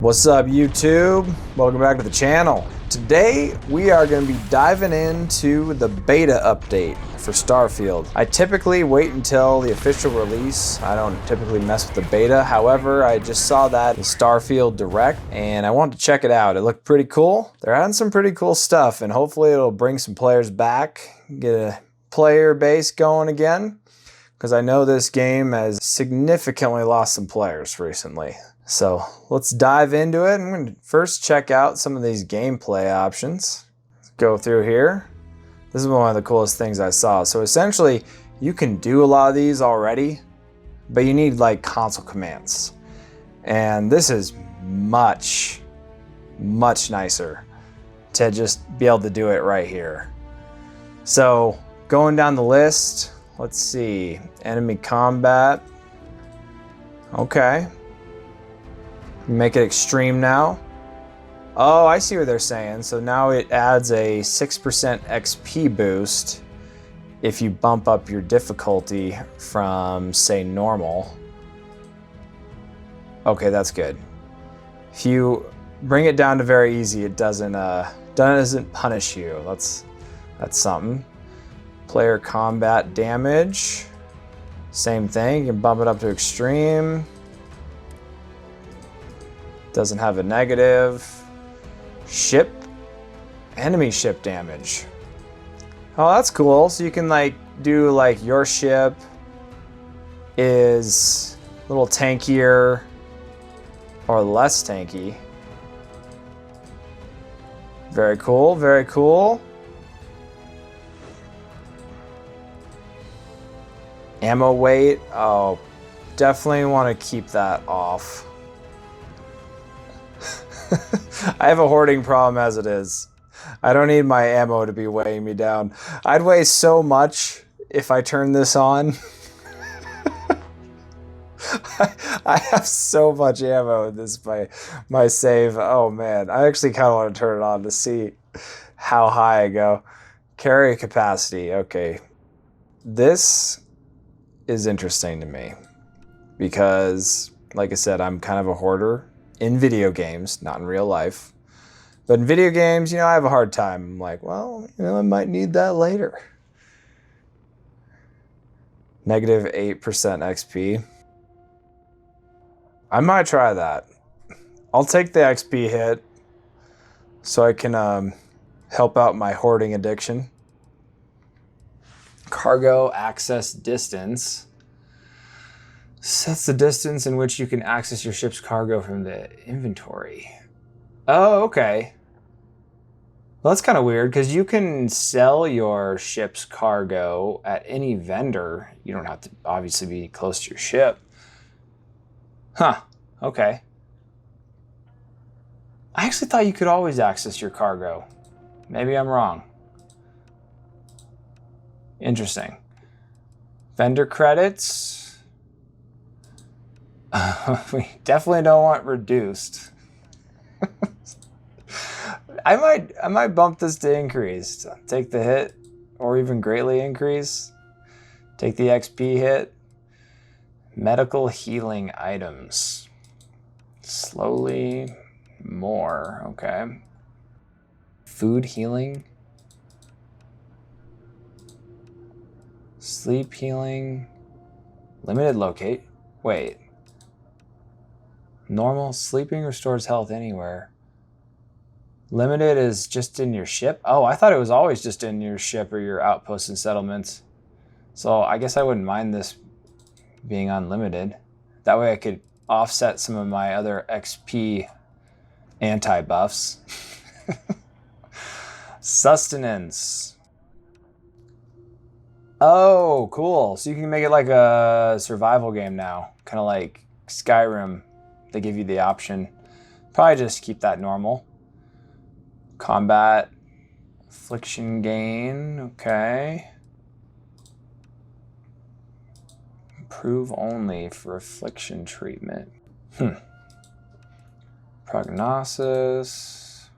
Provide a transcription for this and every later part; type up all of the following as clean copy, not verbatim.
What's up, YouTube? Welcome back to the channel. Today we are going to be diving into the beta update for Starfield. I typically wait until the official release. I don't typically mess with the beta. However, I just saw that in Starfield Direct and I wanted to check it out. It looked pretty cool. They're adding some pretty cool stuff and hopefully it'll bring some players back, get a player base going again, because I know this game has significantly lost some players recently. So let's dive into it. I'm going to first check out some of these gameplay options. Let's go through here. This is one of the coolest things I saw. So essentially, you can do a lot of these already, but you need like console commands. And this is much nicer to just be able to do it right here. So going down the list, let's see, enemy combat. Okay. Make it extreme now. Oh, I see what they're saying. So now it adds a 6% XP boost if you bump up your difficulty from, say, normal. Okay, that's good. If you bring it down to very easy, it doesn't punish you. That's something. Player combat damage. Same thing. You can bump it up to extreme. Doesn't have a negative. Ship, enemy ship damage. Oh, that's cool. So you can like do like your ship is a little tankier or less tanky. Very cool, very cool. Ammo weight, oh, definitely want to keep that off. I have a hoarding problem as it is. I don't need my ammo to be weighing me down. I'd weigh so much if I turn this on. I have so much ammo in this my save. Oh man, I actually kind of want to turn it on to see how high I go. Carry capacity, okay. This is interesting to me because, like I said, I'm kind of a hoarder. In video games, not in real life. But in video games, I have a hard time. I'm like, well, I might need that later. Negative 8% XP. I might try that. I'll take the XP hit so I can help out my hoarding addiction. Cargo access distance. Sets the distance in which you can access your ship's cargo from the inventory. Oh, okay. Well, that's kind of weird because you can sell your ship's cargo at any vendor. You don't have to obviously be close to your ship. Huh, okay. I actually thought you could always access your cargo. Maybe I'm wrong. Interesting. Vendor credits. We definitely don't want reduced. I might bump this to increased. Take the hit or even greatly increase. Take the XP hit. Medical healing items. Slowly more, okay. Food healing. Sleep healing. Limited locate. Wait. Normal sleeping restores health anywhere. Limited is just in your ship? Oh, I thought it was always just in your ship or your outposts and settlements. So I guess I wouldn't mind this being unlimited. That way I could offset some of my other XP anti-buffs. Sustenance. Oh, cool. So you can make it like a survival game now. Kind of like Skyrim. They give you the option. Probably just keep that normal. Combat. Affliction gain. Okay. Improve only for affliction treatment. Prognosis.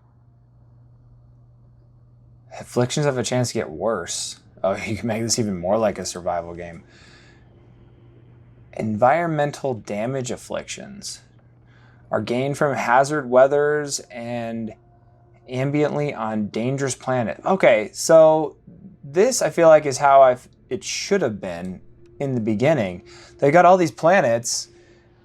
Afflictions have a chance to get worse. Oh, you can make this even more like a survival game. Environmental damage afflictions. are gained from hazard weathers and ambiently on dangerous planet. Okay, so this I feel like is how it should have been in the beginning. They got all these planets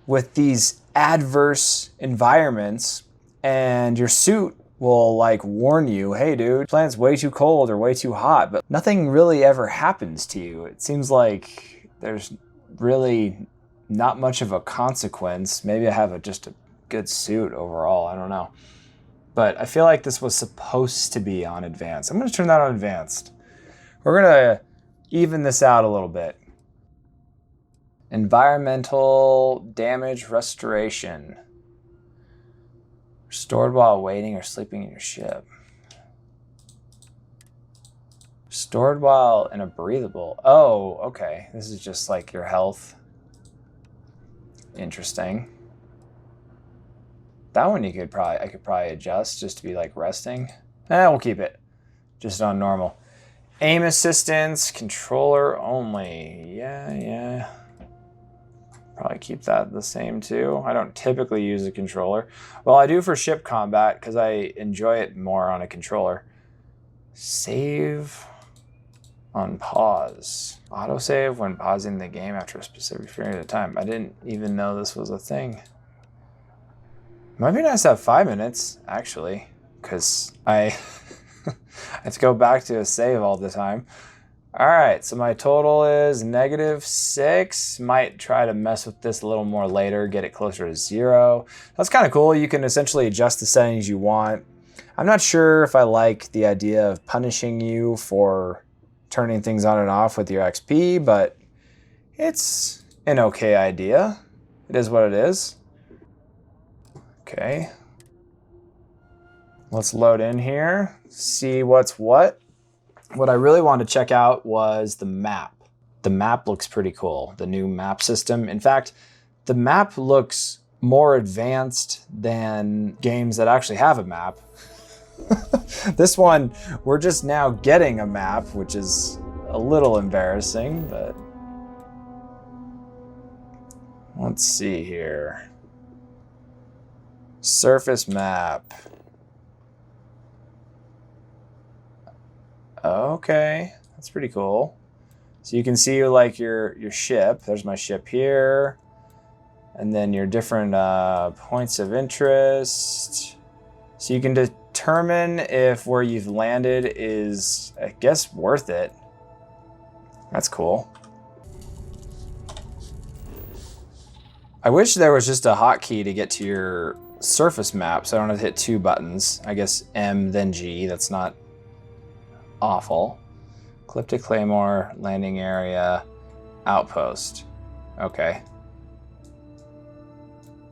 with these adverse environments, and your suit will like warn you, hey dude, planet's way too cold or way too hot, but nothing really ever happens to you. It seems like there's really not much of a consequence. Maybe I have just a good suit overall, I don't know. But I feel like this was supposed to be on advanced. I'm gonna turn that on advanced. We're gonna even this out a little bit. Environmental damage restoration. Stored while waiting or sleeping in your ship. Stored while in a breathable. Oh, okay. This is just like your health. Interesting. That one I could probably adjust just to be like resting. We'll keep it just on normal. Aim assistance, controller only. Yeah. Probably keep that the same too. I don't typically use a controller. Well, I do for ship combat because I enjoy it more on a controller. Save on pause. Autosave when pausing the game after a specific period of time. I didn't even know this was a thing. Might be nice to have 5 minutes, actually, because I have to go back to a save all the time. All right, so my total is -6. Might try to mess with this a little more later, get it closer to 0. That's kind of cool. You can essentially adjust the settings you want. I'm not sure if I like the idea of punishing you for turning things on and off with your XP, but it's an okay idea. It is what it is. Okay. Let's load in here, see what's what. What I really wanted to check out was the map. The map looks pretty cool, the new map system. In fact, the map looks more advanced than games that actually have a map. This one, we're just now getting a map, which is a little embarrassing, but let's see here. Surface map. Okay, that's pretty cool. So you can see like your ship. There's my ship here. And then your different points of interest. So you can determine if where you've landed is, I guess, worth it. That's cool. I wish there was just a hotkey to get to your surface map, so I don't have to hit 2 buttons. I guess M, then G. That's not awful. Ecliptic Claymore, landing area, outpost. Okay.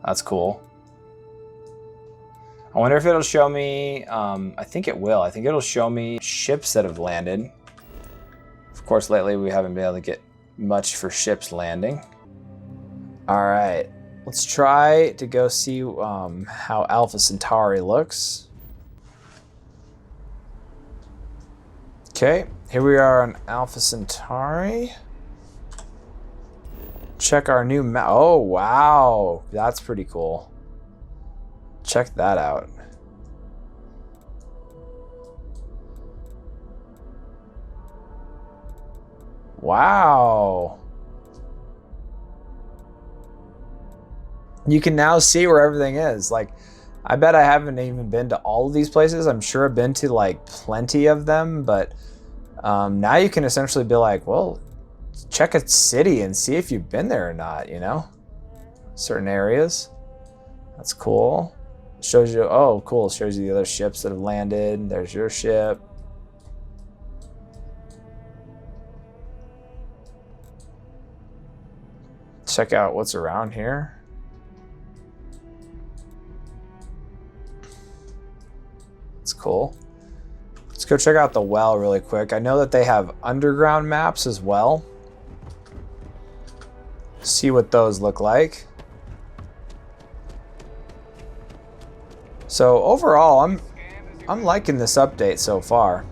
That's cool. I wonder if it'll show me, I think it will. I think it'll show me ships that have landed. Of course, lately we haven't been able to get much for ships landing. All right, let's try to go see how Alpha Centauri looks. Okay, here we are on Alpha Centauri. Check our new map. Oh, wow. That's pretty cool. Check that out. Wow. You can now see where everything is. Like, I bet I haven't even been to all of these places. I'm sure I've been to like plenty of them, but now you can essentially be like, well, check a city and see if you've been there or not, you know? Certain areas. That's cool. Shows you, oh, cool. Shows you the other ships that have landed. There's your ship. Check out what's around here. It's cool. Let's go check out the well really quick. I know that they have underground maps as well. See what those look like. So overall, I'm liking this update so far.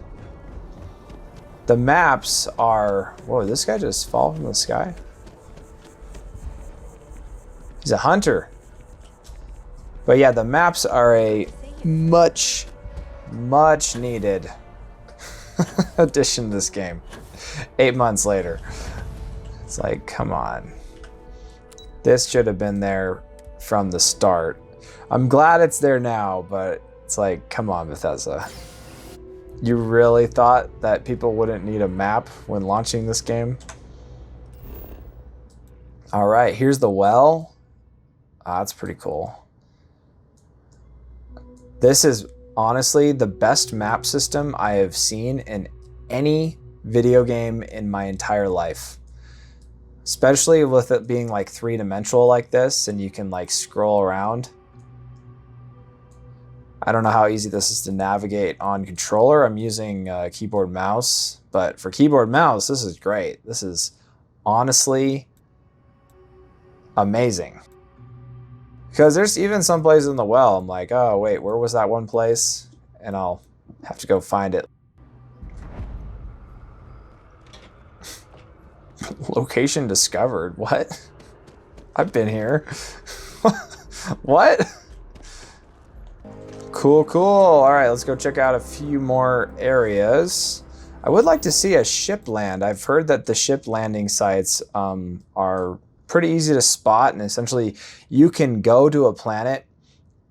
The maps are, whoa, did this guy just fall from the sky? He's a hunter. But yeah, the maps are a much needed addition to this game. 8 months later. It's like, come on. This should have been there from the start. I'm glad it's there now, but it's like, come on, Bethesda. You really thought that people wouldn't need a map when launching this game? All right, here's the well. That's pretty cool. This is honestly the best map system I have seen in any video game in my entire life. Especially with it being like 3-dimensional like this, and you can like scroll around. I don't know how easy this is to navigate on controller. I'm using keyboard mouse, but for keyboard mouse, this is great. This is honestly amazing. Because there's even some places in the well, I'm like, oh wait, where was that one place? And I'll have to go find it. Location discovered. What? I've been here. What? Cool, cool. All right, let's go check out a few more areas. I would like to see a ship land. I've heard that the ship landing sites are pretty easy to spot, and essentially you can go to a planet,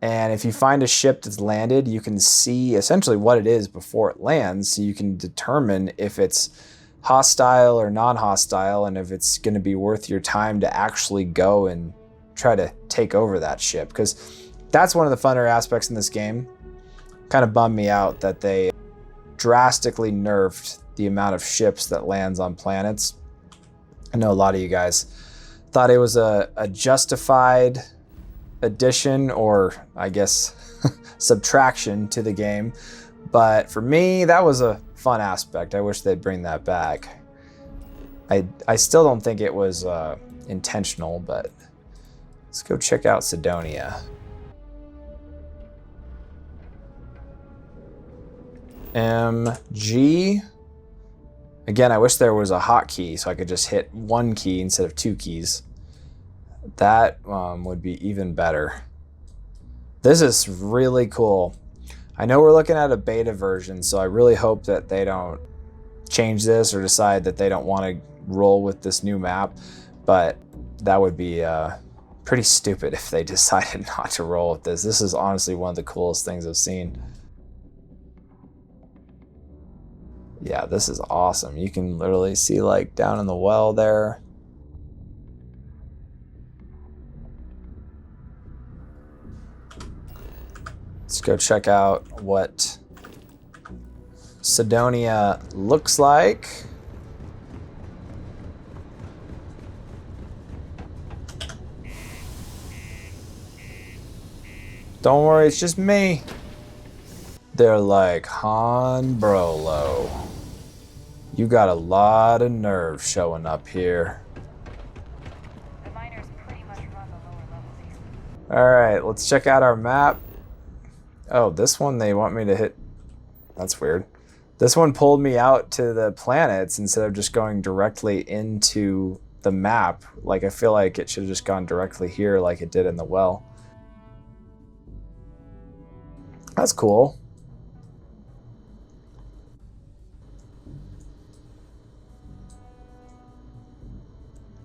and if you find a ship that's landed, you can see essentially what it is before it lands, so you can determine if it's hostile or non-hostile, and if it's going to be worth your time to actually go and try to take over that ship. Because that's one of the funner aspects in this game. Kind of bummed me out that they drastically nerfed the amount of ships that lands on planets. I know a lot of you guys thought it was a justified addition, or I guess subtraction to the game. But for me, that was a fun aspect. I wish they'd bring that back. I still don't think it was intentional, but let's go check out Sidonia. MG. Again, I wish there was a hotkey so I could just hit one key instead of 2 keys. That would be even better. This is really cool. I know we're looking at a beta version, so I really hope that they don't change this or decide that they don't want to roll with this new map, but that would be pretty stupid if they decided not to roll with this. This is honestly one of the coolest things I've seen. Yeah, this is awesome. You can literally see like down in the well there. Let's go check out what Sidonia looks like. Don't worry, it's just me. They're like, Han Brolo, you got a lot of nerve showing up here. The miners pretty much run the lower levels. All right, let's check out our map. Oh, this one they want me to hit. That's weird. This one pulled me out to the planets instead of just going directly into the map. Like, I feel like it should have just gone directly here like it did in the well. That's cool.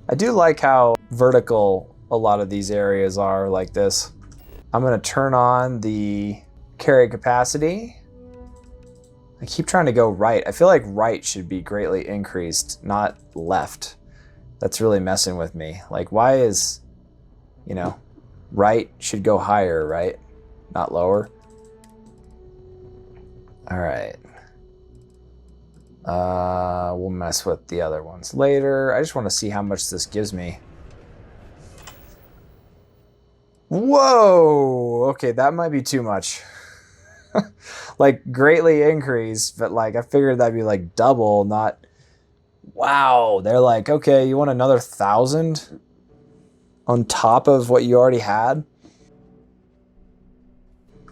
I do like how vertical a lot of these areas are like this. I'm gonna turn on the carry capacity. I keep trying to go right. I feel like right should be greatly increased, not left. That's really messing with me. Like, why is, you know, right should go higher, right? Not lower. All right. We'll mess with the other ones later. I just want to see how much this gives me. Whoa! Okay, that might be too much. Like, greatly increased, but like, I figured that'd be like double, not... Wow, they're like, okay, you want another 1,000 on top of what you already had?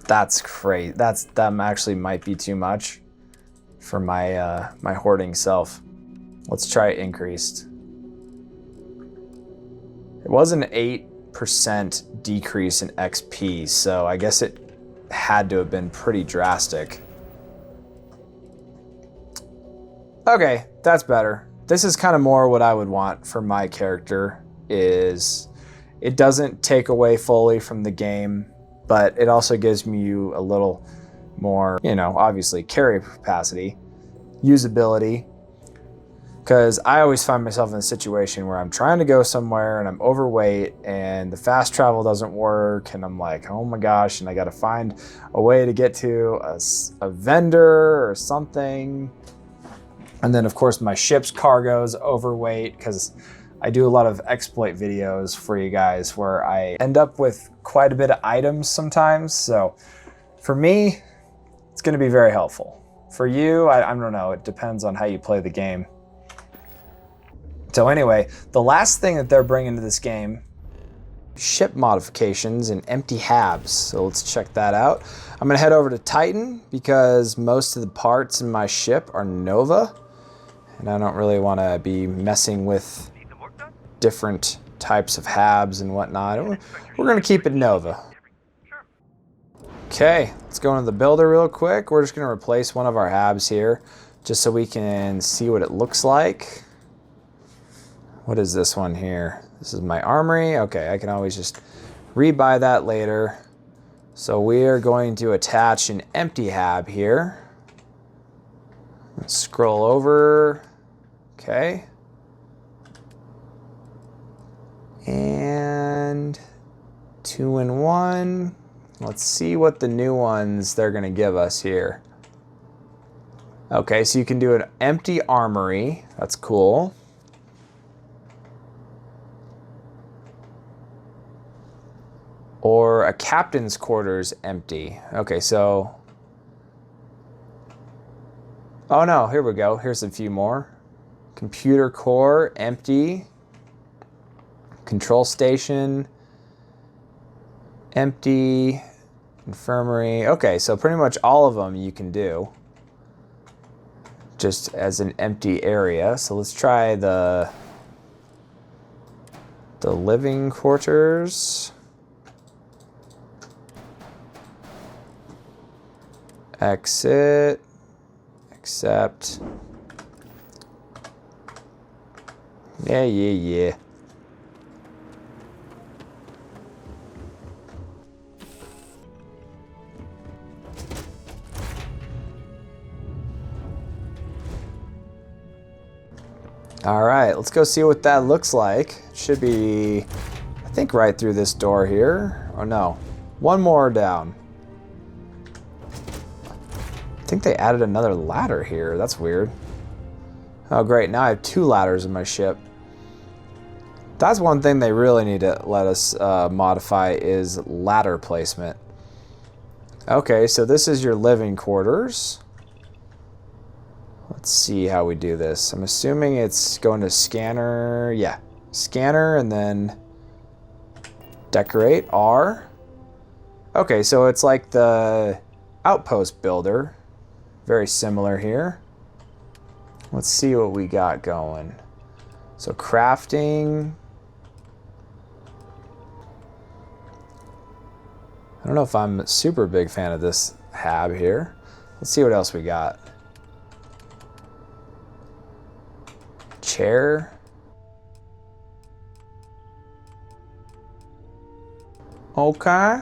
That's great. That actually might be too much for my my hoarding self. Let's try it increased. It was an 8 8% decrease in XP, so I guess it had to have been pretty drastic. Okay, that's better. This is kind of more what I would want for my character, is it doesn't take away fully from the game, but it also gives me a little more, you know, obviously carry capacity, usability, because I always find myself in a situation where I'm trying to go somewhere and I'm overweight and the fast travel doesn't work and I'm like, oh my gosh, and I got to find a way to get to a vendor or something. And then of course my ship's cargo is overweight because I do a lot of exploit videos for you guys where I end up with quite a bit of items sometimes. So for me, it's going to be very helpful. For you, I don't know, it depends on how you play the game. So anyway, the last thing that they're bringing to this game, ship modifications and empty habs. So let's check that out. I'm gonna head over to Titan because most of the parts in my ship are Nova, and I don't really wanna be messing with different types of habs and whatnot. We're gonna keep it Nova. Okay, let's go into the builder real quick. We're just gonna replace one of our habs here just so we can see what it looks like. What is this one here? This is my armory. Okay, I can always just rebuy that later. So we are going to attach an empty hab here. Let's scroll over. Okay. And 2-in-1. Let's see what the new ones they're gonna give us here. Okay, so you can do an empty armory. That's cool. Or a captain's quarters empty. Okay, so, oh no, here we go. Here's a few more. Computer core, empty. Control station, empty. Infirmary. Okay, so pretty much all of them you can do just as an empty area. So let's try the living quarters. Exit, accept. Yeah. All right, let's go see what that looks like. It should be, I think, right through this door here. Oh no, one more down. I think they added another ladder here. That's weird. Oh great, now I have 2 ladders in my ship. That's one thing they really need to let us modify is ladder placement. Okay, so this is your living quarters. Let's see how we do this. I'm assuming it's going to scanner. Yeah, scanner and then decorate, R. Okay, so it's like the outpost builder. Very similar here. Let's see what we got going. So crafting. I don't know if I'm a super big fan of this hab here. Let's see what else we got. Chair. Okay.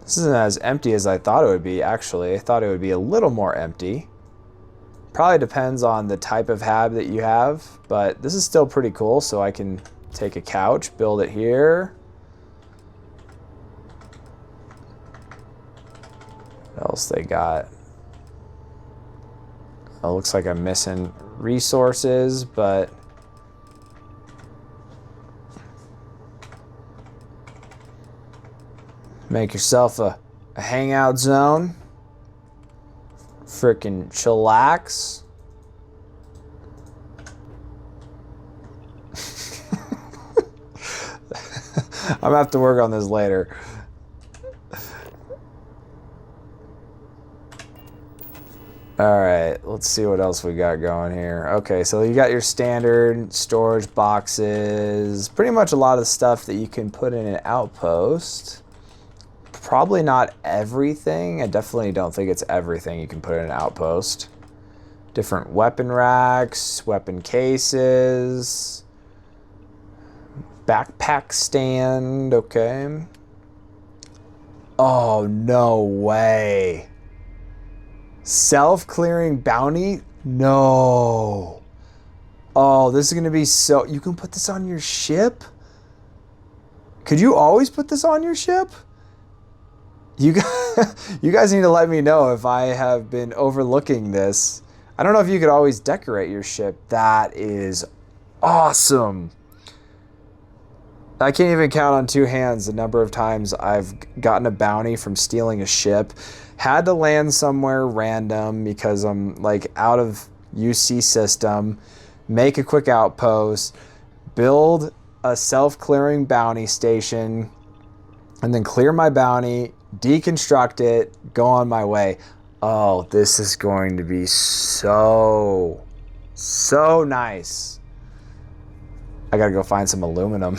This isn't as empty as I thought it would be, actually. I thought it would be a little more empty. Probably depends on the type of hab that you have, but this is still pretty cool, so I can take a couch, build it here. What else they got? Oh, looks like I'm missing resources, but make yourself a hangout zone. Frickin' chillax. I'm gonna have to work on this later. All right, let's see what else we got going here. Okay, so you got your standard storage boxes, pretty much a lot of stuff that you can put in an outpost. Probably not everything. I definitely don't think it's everything you can put in an outpost. Different weapon racks, weapon cases, backpack stand, okay. Oh, no way. Self-clearing bounty? No. Oh, this is going to be so... You can put this on your ship? Could you always put this on your ship? You guys need to let me know if I have been overlooking this. I don't know if you could always decorate your ship. That is awesome. I can't even count on two hands the number of times I've gotten a bounty from stealing a ship. Had to land somewhere random because I'm like out of UC system. Make a quick outpost. Build a self-clearing bounty station. And then clear my bounty. Deconstruct it. Go on my way. Oh, this is going to be so nice. I gotta go find some aluminum.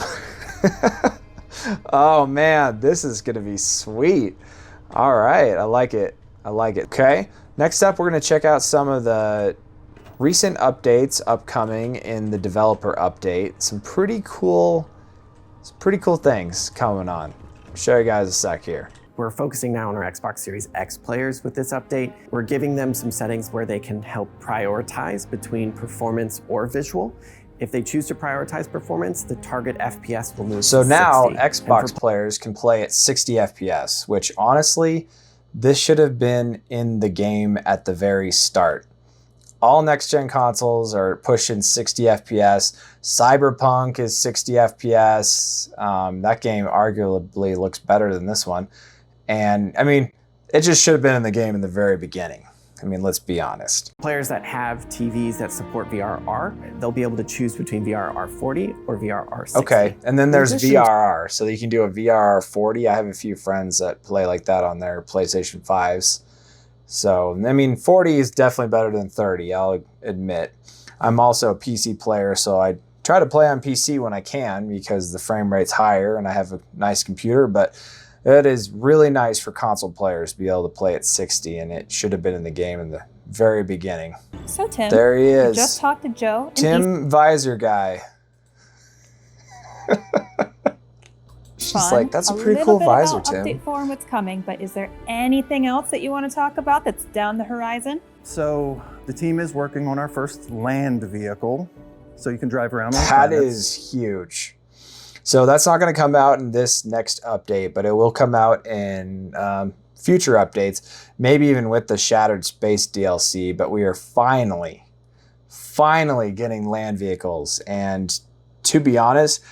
Oh man, this is gonna be sweet. All right, I like it. Okay, next up we're gonna check out some of the recent updates upcoming in the developer update. Some pretty cool things coming on. I'll show you guys a sec here. We're focusing now on our Xbox Series X players with this update. We're giving them some settings where they can help prioritize between performance or visual. If they choose to prioritize performance, the target FPS will move So to now 60. Xbox players can play at 60 FPS, which honestly, this should have been in the game at the very start. All next-gen consoles are pushing 60 FPS. Cyberpunk is 60 FPS. That game arguably looks better than this one. And I mean, it just should have been in the game in the very beginning. I mean, let's be honest. Players that have TVs that support VRR, they'll be able to choose between VRR 40 or VRR 60. Okay, and then there's VRR, so you can do a VRR 40. I have a few friends that play like that on their PlayStation 5s. So, I mean, 40 is definitely better than 30, I'll admit. I'm also a PC player, so I try to play on PC when I can because the frame rate's higher and I have a nice computer, but it is really nice for console players to be able to play at 60, and it should have been in the game in the very beginning. So Tim, there he is. I just talked to Joe. And Tim Visor guy. She's like, that's a pretty cool visor, Tim. Update for what's coming, but is there anything else that you want to talk about that's down the horizon? So the team is working on our first land vehicle, so you can drive around on That planets. is huge. So that's not going to come out in this next update, but it will come out in future updates, maybe even with the Shattered Space DLC. But we are finally getting land vehicles. And to be honest,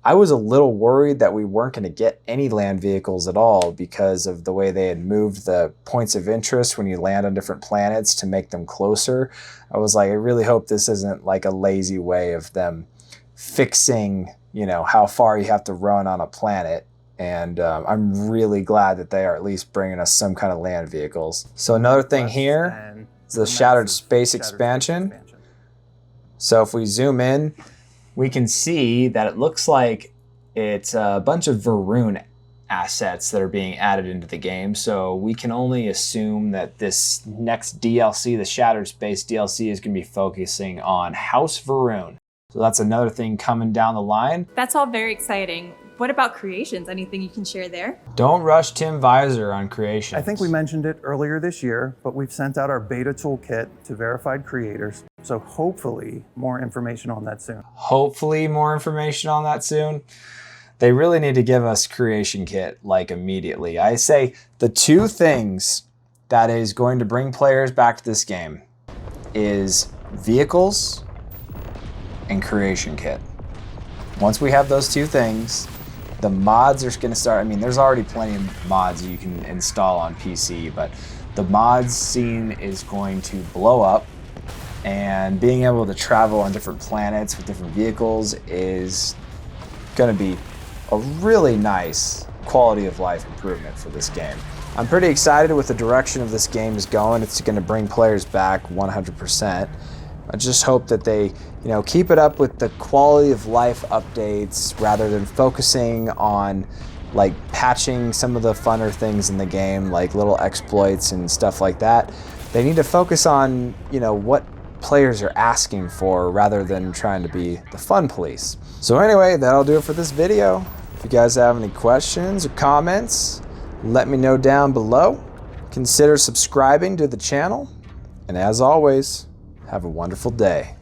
I was a little worried that we weren't going to get any land vehicles at all because of the way they had moved the points of interest when you land on different planets to make them closer. I was like, I really hope this isn't like a lazy way of them fixing, you know, how far you have to run on a planet. And I'm really glad that they are at least bringing us some kind of land vehicles. So another thing here is the Shattered Space expansion. So if we zoom in, we can see that it looks like it's a bunch of Varun assets that are being added into the game. So we can only assume that this next DLC, the Shattered Space DLC, is going to be focusing on House Varun. So that's another thing coming down the line. That's all very exciting. What about creations? Anything you can share there? Don't rush Tim Visor on creations. I think we mentioned it earlier this year, but we've sent out our beta toolkit to verified creators. So hopefully more information on that soon. Hopefully more information on that soon. They really need to give us creation kit like immediately. I say the two things that is going to bring players back to this game is vehicles and creation kit. Once we have those two things, the mods are going to start. I mean, there's already plenty of mods you can install on PC, but the mods scene is going to blow up, and being able to travel on different planets with different vehicles is going to be a really nice quality of life improvement for this game. I'm pretty excited with the direction of this game is going. It's going to bring players back 100%. I just hope that they, keep it up with the quality of life updates rather than focusing on like patching some of the funner things in the game, like little exploits and stuff like that. They need to focus on, what players are asking for rather than trying to be the fun police. So anyway, that'll do it for this video. If you guys have any questions or comments, let me know down below. Consider subscribing to the channel. And as always, have a wonderful day.